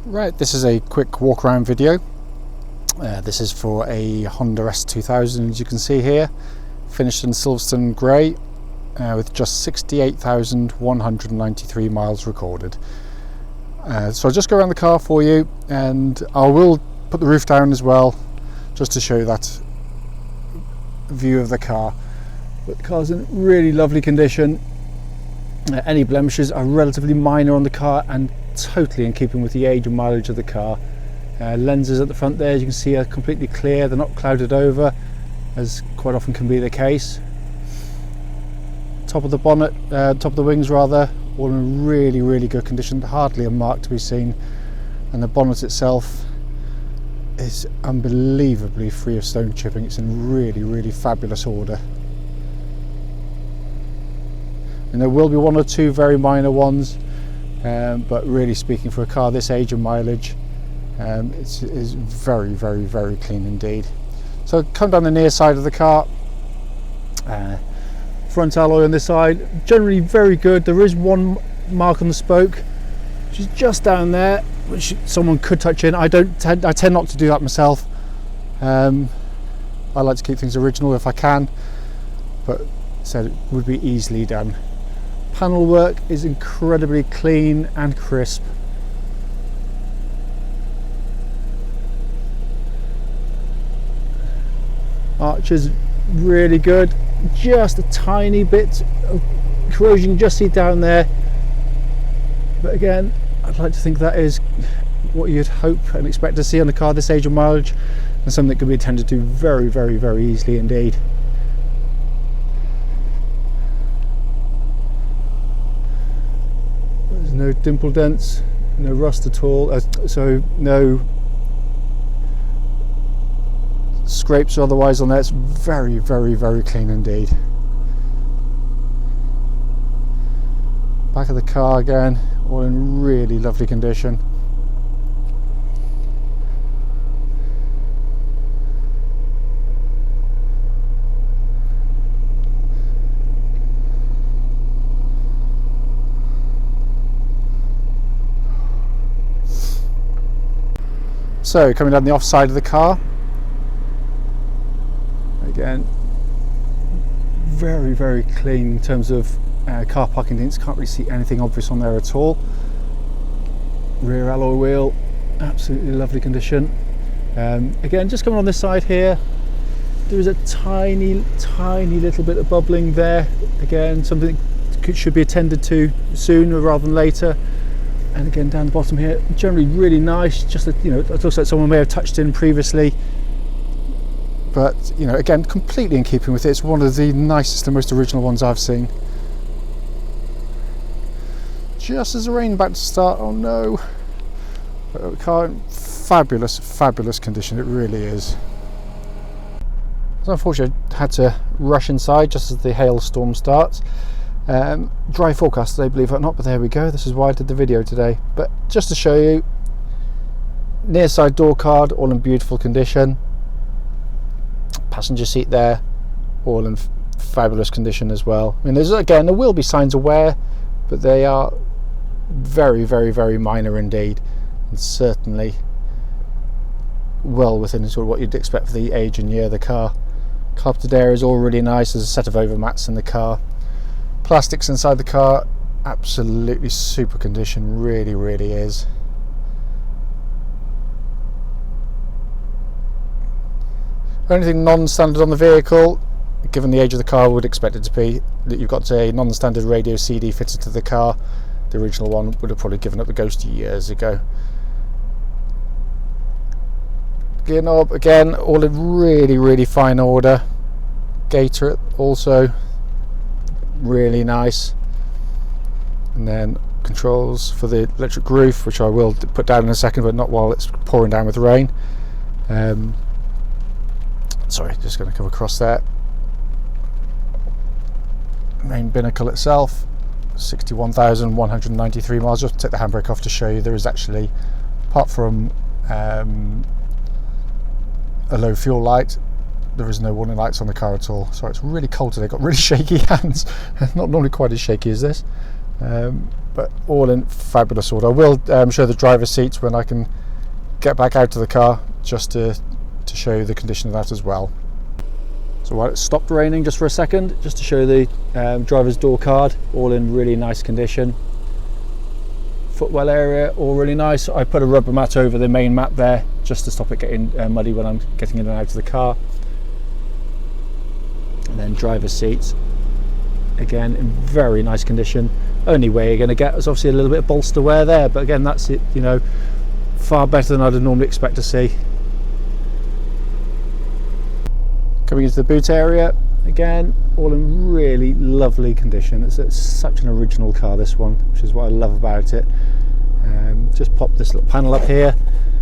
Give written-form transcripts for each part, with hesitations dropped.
Right, this is a quick walk around video. This is for a Honda S2000, as you can see here, finished in Silverstone grey with just 68,193 miles recorded. So I'll just go around the car for you, and I will put the roof down as well just to show you that view of the car. But the car's in really lovely condition. Any blemishes are relatively minor on the car and totally in keeping with the age and mileage of the car. Lenses at the front there, as you can see, are completely clear. They're not clouded over, as quite often can be the case. Top of the bonnet, top of the wings rather, all in really good condition, hardly a mark to be seen. And the bonnet itself is unbelievably free of stone chipping. It's in really fabulous order. And there will be one or two very minor ones, but really speaking, for a car this age and mileage, it's very clean indeed. So come down the near side of the car. Front alloy on this side, generally very good. There is one mark on the spoke, which is just down there, which someone could touch in. I tend not to do that myself. I like to keep things original if I can, but said it would be easily done. Panel work is incredibly clean and crisp. Arches really good. Just a tiny bit of corrosion you just see down there, but again, I'd like to think that is what you'd hope and expect to see on a car this age of mileage, and something that can be attended to very easily indeed. There's no dimple dents, no rust at all, so no scrapes or otherwise on there. It's very clean indeed. Back of the car again, all in really lovely condition. So coming down the off side of the car, again, very clean in terms of car parking things. Can't really see anything obvious on there at all. Rear alloy wheel, absolutely lovely condition. Again, just coming on this side here, there is a tiny little bit of bubbling there. Again, something that should be attended to sooner rather than later. And again, down the bottom here, generally really nice. Just that, you know, it looks like someone may have touched in previously, but you know, again, completely in keeping with it. It's one of the nicest and most original ones I've seen. Just as the rain about to start, oh no! But car in fabulous condition. It really is. So unfortunately, I had to rush inside just as the hailstorm starts. Dry forecast today, believe it or not, but there we go. This is why I did the video today. But just to show you, near side door card, all in beautiful condition. Passenger seat there, all in fabulous condition as well. I mean, there will be signs of wear, but they are very minor indeed, and certainly well within sort of what you'd expect for the age and year of the car. Carpeted area is all really nice. There's a set of overmats in the car. Plastics inside the car, absolutely super condition, really is. Anything non-standard on the vehicle, given the age of the car, would expect it to be that you've got a non-standard radio CD fitted to the car. The original one would have probably given up the ghost years ago. Gear knob, again, all in really fine order. Gator also really nice. And then controls for the electric roof, which I will put down in a second, but not while it's pouring down with rain. Sorry, just going to come across there. Main binnacle itself, 61,193 miles. Just take the handbrake off to show you there is actually, apart from a low fuel light, there is no warning lights on the car at all. Sorry, it's really cold today. Got really shaky hands. Not normally quite as shaky as this. but all in fabulous order. I will show the driver's seats when I can get back out to the car, just to show you the condition of that as well. So while it stopped raining just for a second, just to show the driver's door card, all in really nice condition. Footwell area, all really nice. I put a rubber mat over the main mat there just to stop it getting muddy when I'm getting in and out of the car. And then driver's seats, again in very nice condition. Only way you're going to get is obviously a little bit of bolster wear there, but again, that's it, you know, far better than I'd normally expect to see. Coming into the boot area, again, all in really lovely condition. It's such an original car, this one, which is what I love about it. Just pop this little panel up here.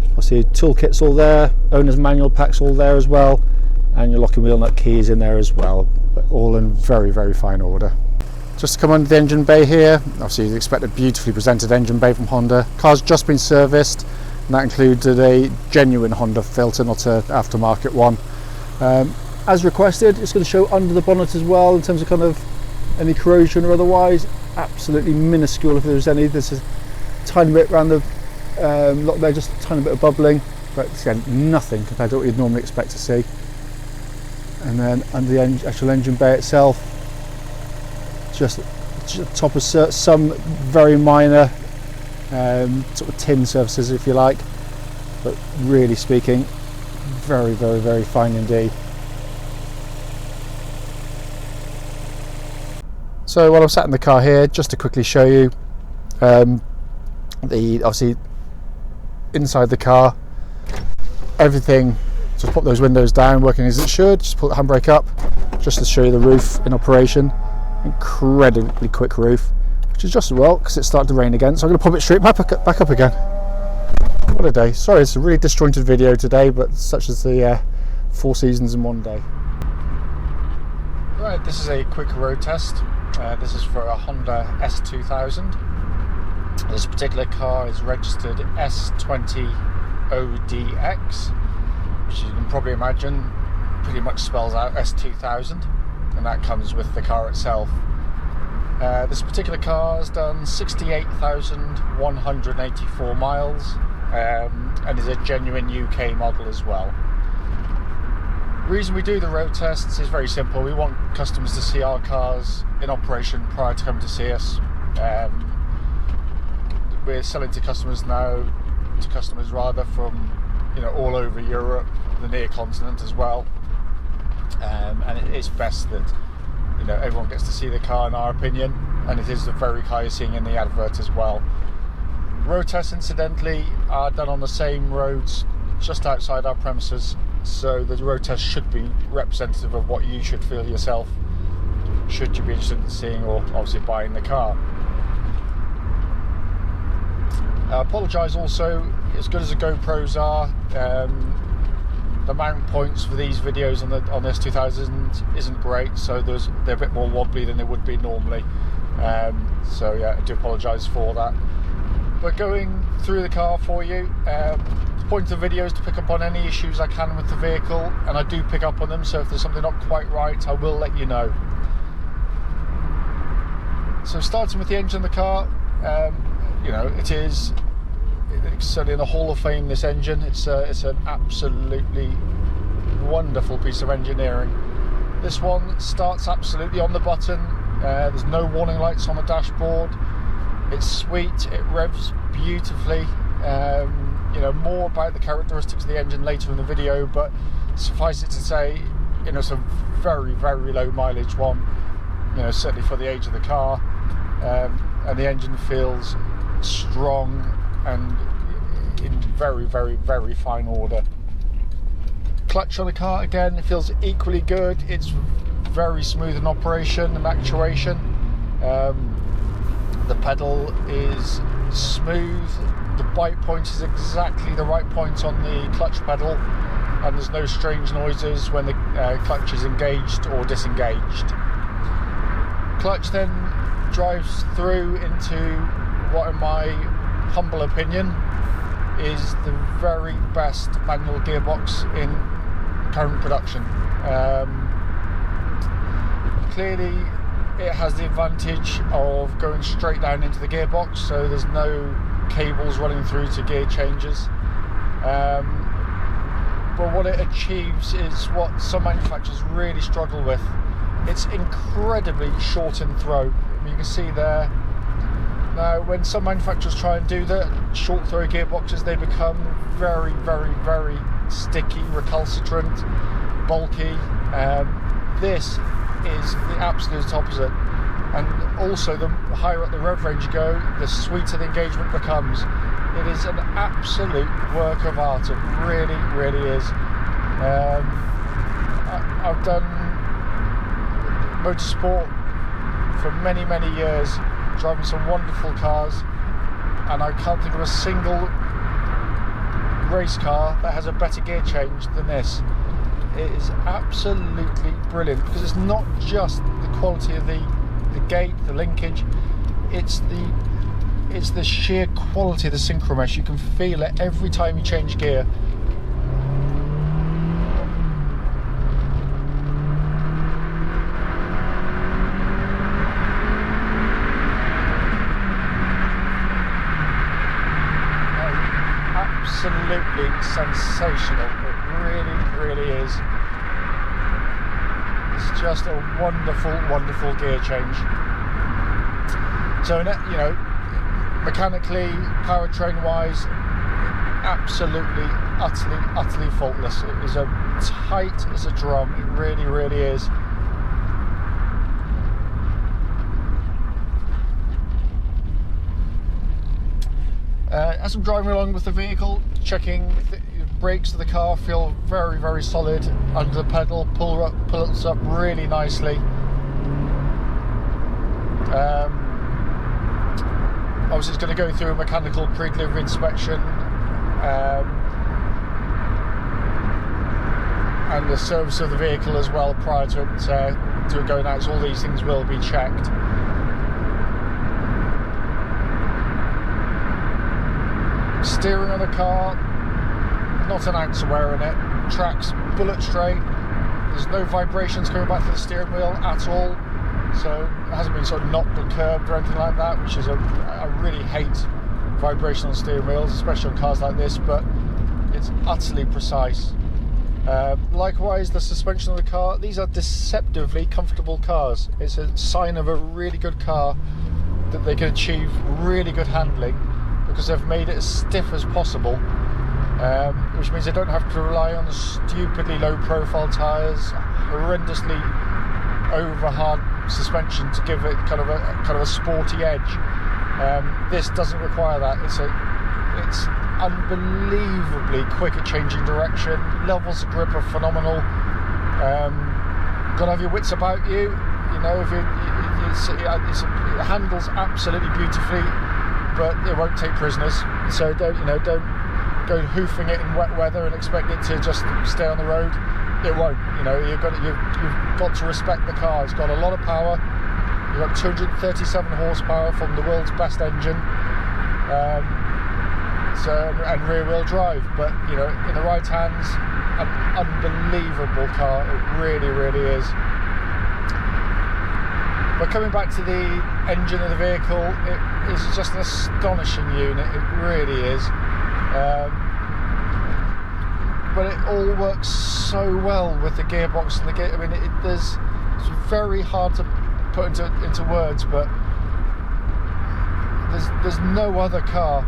Obviously, toolkit's all there, owner's manual pack's all there as well, and your locking wheel nut keys in there as well, but all in very, very fine order. Just to come under the engine bay here, obviously you'd expect a beautifully presented engine bay from Honda. Car's just been serviced, and that included a genuine Honda filter, not an aftermarket one. As requested, it's going to show under the bonnet as well in terms of kind of any corrosion or otherwise. Absolutely minuscule if there's any. There's a tiny bit around the lock there, just a tiny bit of bubbling, but again, nothing compared to what you'd normally expect to see. And then under the actual engine bay itself, just top of some very minor sort of tin surfaces, if you like, but really speaking, very, very, very fine indeed. So while I'm sat in the car here, just to quickly show you obviously inside the car, everything, just put those windows down working as it should, just put the handbrake up just to show you the roof in operation. Incredibly quick roof, which is just as well because it started to rain again, so I'm going to pop it straight back up again. What a day. Sorry, it's a really disjointed video today, but such is the 4 seasons in one day. Right, this is a quick road test. This is for a Honda S2000. This particular car is registered S20DX, which you can probably imagine pretty much spells out S2000, and that comes with the car itself. This particular car has done 68,184 miles and is a genuine UK model as well. The reason we do the road tests is very simple. We want customers to see our cars in operation prior to coming to see us. We're selling to customers now, from all over Europe, the near continent as well, and it's best that everyone gets to see the car in our opinion, and it is the very car you're seeing in the advert as well. Road tests, incidentally, are done on the same roads just outside our premises, so the road test should be representative of what you should feel yourself should you be interested in seeing or obviously buying the car. I apologise also, as good as the GoPros are, the mount points for these videos on the S2000 isn't great, so they're a bit more wobbly than they would be normally. So yeah, I do apologise for that. But going through the car for you, the point of the video is to pick up on any issues I can with the vehicle, and I do pick up on them, so if there's something not quite right, I will let you know. So starting with the engine of the car, it's certainly in the Hall of Fame, this engine. It's an absolutely wonderful piece of engineering. This one starts absolutely on the button. There's no warning lights on the dashboard. It's sweet, it revs beautifully. More about the characteristics of the engine later in the video, but suffice it to say, it's a very, very low mileage one, certainly for the age of the car, and the engine feels strong and in very, very, very fine order. Clutch on the car, again, it feels equally good. It's very smooth in operation and actuation. The pedal is smooth. The bite point is exactly the right point on the clutch pedal, and there's no strange noises when the clutch is engaged or disengaged. Clutch then drives through into what, in my humble opinion, is the very best manual gearbox in current production. Clearly it has the advantage of going straight down into the gearbox, so there's no cables running through to gear changes. But what it achieves is what some manufacturers really struggle with. It's incredibly short in throw. You can see there. Now, when some manufacturers try and do the short throw gearboxes, they become very, very, very sticky, recalcitrant, bulky. This is the absolute opposite. And also, the higher up the rev range you go, the sweeter the engagement becomes. It is an absolute work of art. It really, really is. I've done motorsport for many, many years, driving some wonderful cars, and I can't think of a single race car that has a better gear change than this. It is absolutely brilliant, because it's not just the quality of the gate, the linkage, it's the sheer quality of the synchro mesh. You can feel it every time you change gear. Absolutely sensational. It really, really is. It's just a wonderful, wonderful gear change. So, you know, mechanically, powertrain wise, absolutely, utterly faultless. It is tight as a drum. It really, really is. As I'm driving along with the vehicle, checking the brakes of the car feel very, very solid under the pedal. Pulls up really nicely. Obviously, it's going to go through a mechanical pre-delivery inspection, and the service of the vehicle as well prior to it going out. So all these things will be checked. Steering on the car, not an ounce of wear in it. Tracks bullet straight. There's no vibrations coming back to the steering wheel at all. So it hasn't been sort of knocked or curbed or anything like that, which is I really hate vibration on steering wheels, especially on cars like this, but it's utterly precise. Likewise, the suspension of the car, these are deceptively comfortable cars. It's a sign of a really good car that they can achieve really good handling, because they've made it as stiff as possible, which means they don't have to rely on the stupidly low profile tyres, horrendously over hard suspension to give it kind of a sporty edge. This doesn't require that. It's unbelievably quick at changing direction. Levels of grip are phenomenal. Gotta have your wits about you. You know, if it handles absolutely beautifully, but it won't take prisoners. So don't go hoofing it in wet weather and expect it to just stay on the road. It won't. You know, you've got to respect the car. It's got a lot of power. You've got 237 horsepower from the world's best engine, and rear-wheel drive. But you know, in the right hands, an unbelievable car. It really, really is. But coming back to the engine of the vehicle, it is just an astonishing unit. It really is. But it all works so well with the gearbox and the gear. I mean, it's very hard to put into words, but there's no other car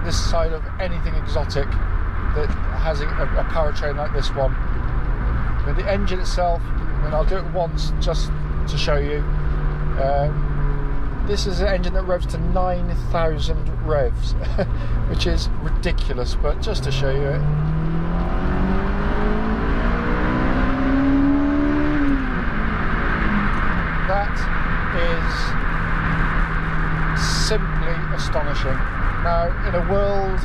this side of anything exotic that has a powertrain like this one. I mean, the engine itself, I mean, I'll do it once just to show you. This is an engine that revs to 9,000 revs, which is ridiculous, but just to show you it. That is simply astonishing. Now, in a world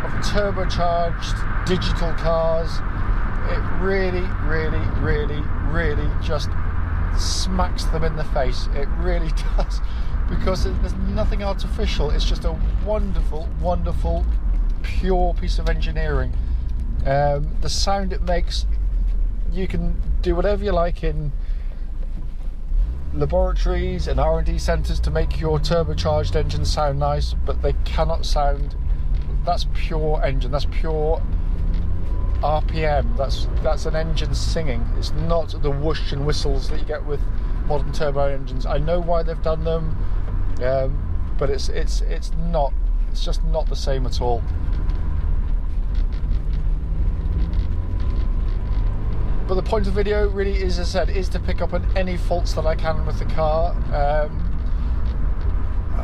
of turbocharged digital cars, it really, really, really, really just smacks them in the face. It really does, because there's nothing artificial. It's just a wonderful, wonderful, pure piece of engineering. The sound it makes, you can do whatever you like in laboratories and R&D centres to make your turbocharged engines sound nice, but they cannot sound. That's pure engine. That's pure RPM. That's an engine singing. It's not the whoosh and whistles that you get with modern turbo engines. I know why they've done them, but it's not. It's just not the same at all. But the point of the video really is, as I said, is to pick up on any faults that I can with the car. I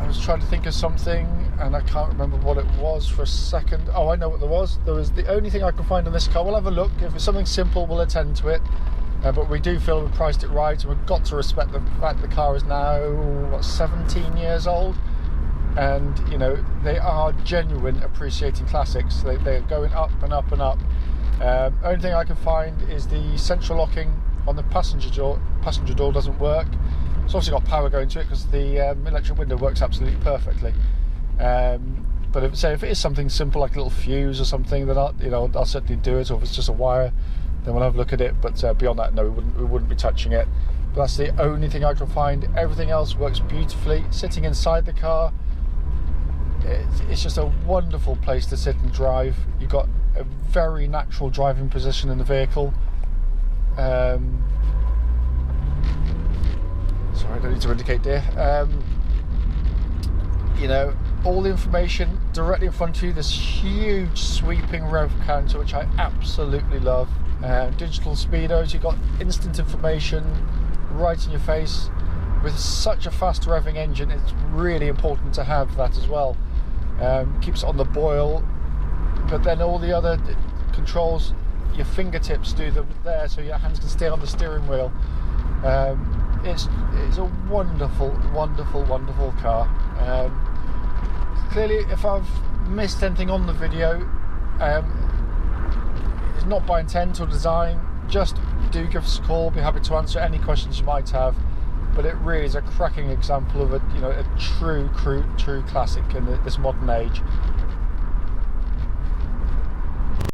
was trying to think of something and I can't remember what it was for a second. Oh, I know what there was. There was the only thing I can find on this car. We'll have a look. If it's something simple, we'll attend to it. But we do feel we priced it right, and we've got to respect the fact the car is now, what, 17 years old. And, you know, they are genuine appreciating classics. They're going up and up and up. Only thing I can find is the central locking on the passenger door doesn't work. It's obviously got power going to it because the electric window works absolutely perfectly. But if it is something simple like a little fuse or something, then I'll certainly do it. Or if it's just a wire, then we'll have a look at it. But beyond that, no, we wouldn't be touching it. But that's the only thing I can find. Everything else works beautifully. Sitting inside the car, it's just a wonderful place to sit and drive. You've got a very natural driving position in the vehicle. Sorry, I don't need to indicate there. You know, all the information directly in front of you. This huge sweeping rev counter, which I absolutely love. Digital speedos. You've got instant information right in your face. With such a fast revving engine, it's really important to have that as well. Keeps it on the boil, but then all the other controls, your fingertips do them there, so your hands can stay on the steering wheel. It's a wonderful, wonderful, wonderful car. Clearly, if I've missed anything on the video, it's not by intent or design. Just do give us a call. Be happy to answer any questions you might have. But it really is a cracking example of a true classic in this modern age.